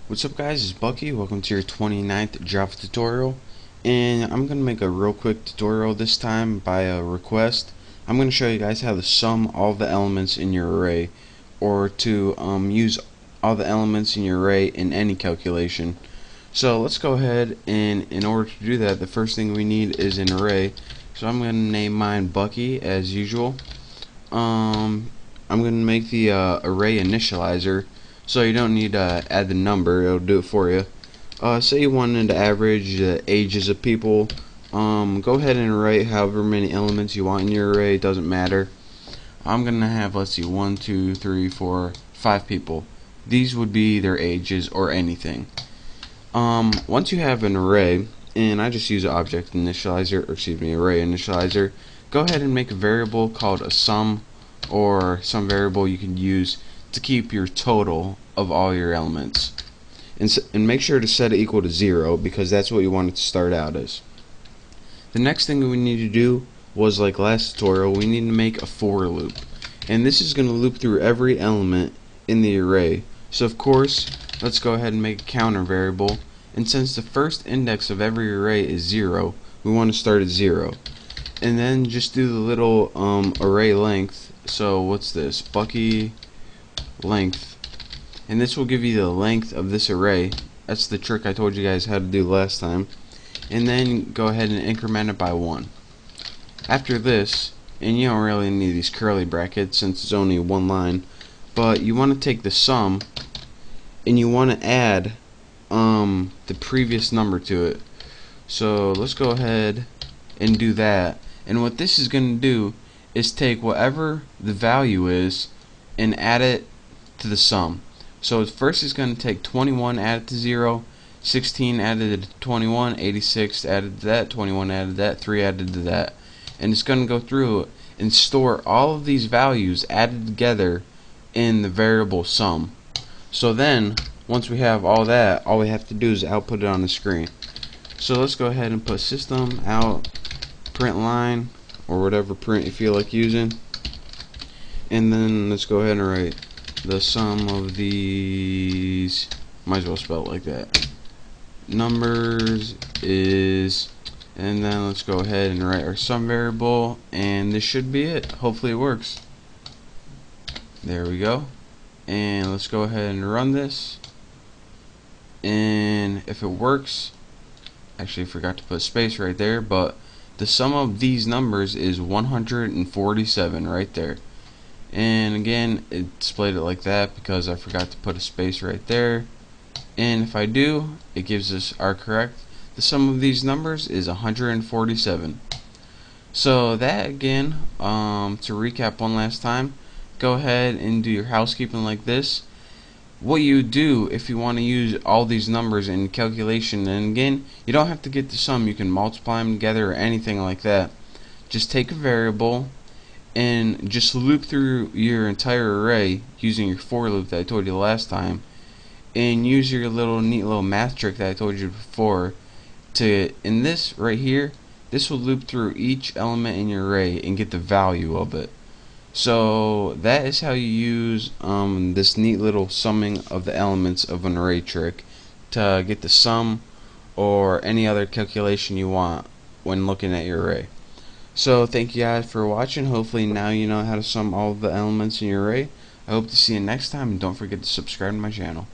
What's up guys, it's Bucky. Welcome to your 29th Java tutorial, and I'm going to make a real quick tutorial this time by a request. I'm going to show you guys how to sum all the elements in your array, or to use all the elements in your array in any calculation. So let's go ahead, and in order to do that, the first thing we need is an array. So I'm going to name mine Bucky as usual. I'm going to make the array initializer, so you don't need to add the number, it'll do it for you. Say you wanted to average the ages of people. Go ahead and write however many elements you want in your array, it doesn't matter. I'm going to have, let's see, 1, 2, 3, 4, 5 people. These would be their ages or anything. Once you have an array, and I just use an object initializer, or excuse me, array initializer, go ahead and make a variable called a sum, or some variable you can use to keep your total of all your elements. And make sure to set it equal to 0, because that's what you want it to start out as. The next thing we need to do was, like last tutorial, we need to make a for loop. And this is going to loop through every element in the array. So of course, let's go ahead and make a counter variable. And since the first index of every array is 0, we want to start at 0. And then just do the little array length. So what's this? Bucky length. And this will give you the length of this array. That's the trick I told you guys how to do last time. And then go ahead and increment it by 1. After this, and you don't really need these curly brackets since it's only one line, but you want to take the sum and you want to add the previous number to it. So let's go ahead and do that. And what this is going to do is take whatever the value is and add it to the sum. So first it's going to take 21, add it to 0, 16 added to 21, 86 added to that, 21 added to that, 3 added to that. And it's going to go through and store all of these values added together in the variable sum. So then, once we have all that, all we have to do is output it on the screen. So let's go ahead and put system out print line, or whatever print you feel like using. And then let's go ahead and write the sum of these, might as well spell it like that, numbers is, and then let's go ahead and write our sum variable, and this should be it. Hopefully it works. There we go. And let's go ahead and run this, and if it works, actually I forgot to put space right there, but the sum of these numbers is 147 right there. And again, it displayed it like that because I forgot to put a space right there. And if I do, it gives us our correct. The sum of these numbers is 147. So that again, to recap one last time, go ahead and do your housekeeping like this. What you do if you want to use all these numbers in calculation, and again, you don't have to get the sum, you can multiply them together or anything like that. Just take a variable and just loop through your entire array using your for loop that I told you last time, and use your neat little math trick that I told you before to, in this right here, this will loop through each element in your array and get the value of it. So that is how you use this neat little summing of the elements of an array trick to get the sum or any other calculation you want when looking at your array. So thank you guys for watching. Hopefully now you know how to sum all of the elements in your array. I hope to see you next time, and don't forget to subscribe to my channel.